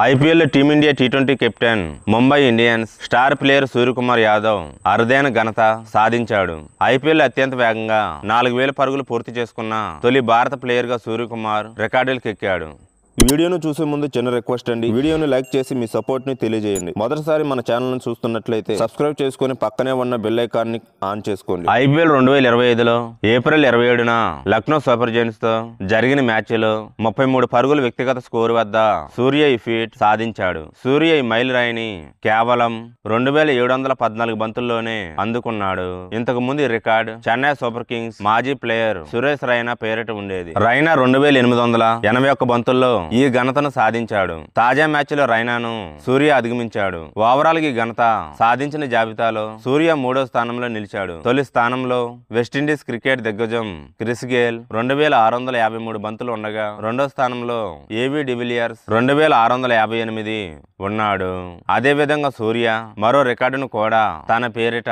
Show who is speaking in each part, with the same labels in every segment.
Speaker 1: IPL team India T20 captain Mumbai Indians star player Suryakumar Yadav అరుదైన ఘనత సాధించాడు. ఐపీఎల్ అత్యంత వేగంగా 4000 పరుగులు పూర్తి చేసుకున్న తొలి భారత ప్లేయర్ గా సూర్యకుమార్ రికార్డులకు ఎక్కాడు.
Speaker 2: వీడియోను చూసే ముందు చిన్న రిక్వెస్ట్ అండి, వీడియోను లైక్ చేసి మీ సపోర్ట్ ని తెలియజేయండి. మొదటిసారి మన ఛానల్ చూస్తున్నట్లయితే సబ్స్క్రైబ్ చేసుకుని పక్కనే ఉన్న బెల్ ఐకాన్ ని ఆన్ చేసుకోండి.
Speaker 1: ఐపీఎల్ 2025లో ఏప్రిల్ 27న లక్నో సూపర్ జైంట్స్ తో జరిగిన మ్యాచ్లో 33 పరుగుల వ్యక్తిగత స్కోరు వద్ద సూర్య ఈ ఫీట్ సాధించాడు. సూర్య ఈ మైలు రాయిని కేవలం 2714 బంతుల్లోనే అందుకున్నాడు. ఇంతకు ముందు ఈ రికార్డ్ చెన్నై సూపర్ కింగ్స్ మాజీ ప్లేయర్ సురేష్ రైనా పేరిట ఉండేది. రైనా 2881 బంతుల్లో ఈ ఘనతను సాధించాడు. తాజా మ్యాచ్ లో రైనాను సూర్య అధిగమించాడు. ఓవరాల్ గా ఈ ఘనత సాధించిన జాబితాలో సూర్య 3వ స్థానంలో నిలిచాడు. తొలి స్థానంలో వెస్టిండీస్ క్రికెట్ దిగ్గజం క్రిస్ గేల్ 2653 బంతులు ఉండగా, రెండో స్థానంలో ఏబీ డివిలియర్స్ 2658 ఉన్నాడు. అదే విధంగా సూర్య మరో రికార్డును కూడా తన పేరిట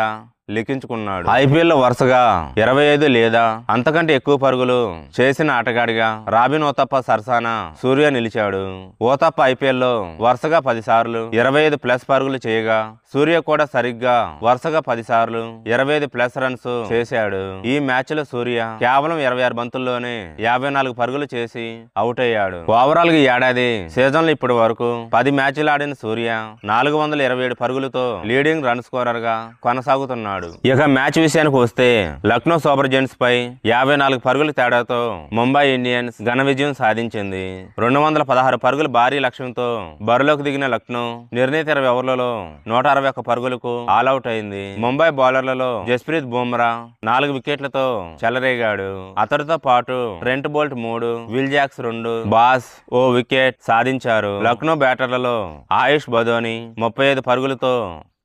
Speaker 1: లిఖించుకున్నాడు. ఐపీఎల్ లో వరుసగా 25 లేదా అంతకంటే ఎక్కువ పరుగులు చేసిన ఆటగాడిగా రాబిన్ ఓతప్ప సరసన సూర్య నిలిచాడు. ఓతప్ప ఐపీఎల్ లో వరుసగా 10 సార్లు 25+ పరుగులు చేయగా, సూర్య కూడా సరిగ్గా వరుసగా 10 సార్లు 25+ రన్స్ చేశాడు. ఈ మ్యాచ్ లో సూర్య కేవలం 26 బంతుల్లోనే 54 పరుగులు చేసి అవుట్ అయ్యాడు. ఓవరాల్ గా ఈ ఏడాది సీజన్ లో ఇప్పటి వరకు 10 మ్యాచ్లు ఆడిన సూర్య 427 పరుగులతో లీడింగ్ రన్ స్కోరర్ గా కొనసాగుతున్నాడు. ఇక మ్యాచ్ విషయానికి వస్తే లక్నో సూపర్ జైంట్స్ పై 54 పరుగుల తేడాతో ముంబై ఇండియన్స్ ఘన విజయం సాధించింది. 216 పరుగుల భారీ లక్ష్యంతో బరిలోకి దిగిన లక్నో నిర్ణీత 20 ఓవర్లలో 161 పరుగులకు ఆల్అౌట్ అయింది. ముంబై బౌలర్లలో జస్ప్రీత్ బుమ్రా 4 వికెట్లతో చెలరేగాడు. అతడితో పాటు Trent Boult 3, Will Jacks 2, Bosch ఓ వికెట్ సాధించారు. లక్నో బ్యాటర్లలో ఆయుష్ బదోని 35 పరుగులతో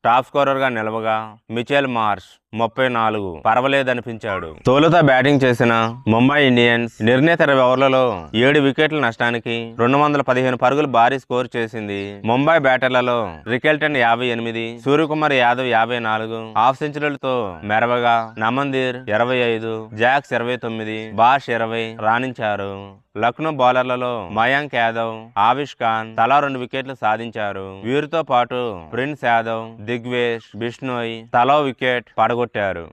Speaker 1: టాప్ స్కోరర్ గా నిలవగా, మిచెల్ మార్ష్ 34 పర్వాలేదనిపించాడు. తొలుత బ్యాటింగ్ చేసిన ముంబై ఇండియన్స్ నిర్ణీత 20 ఓవర్లలో 7 వికెట్ల నష్టానికి 215 పరుగులు భారీ స్కోర్ చేసింది. ముంబై బ్యాటర్లలో రికెల్టన్ 58, సూర్యకుమార్ యాదవ్ 54 హాఫ్ సెంచరీలతో మెరవగా, నమందీర్ 25, జాక్స్ 29, బాష్ 20 రాణించారు. లక్నో బౌలర్లలో మయాంక్ యాదవ్, ఆవిష్ ఖాన్ తలా 2 వికెట్లు సాధించారు. వీరితో పాటు ప్రిన్స్ యాదవ్, దిగ్వేష్ బిష్ణోయ్ తలా వికెట్ పడగొట్టారు.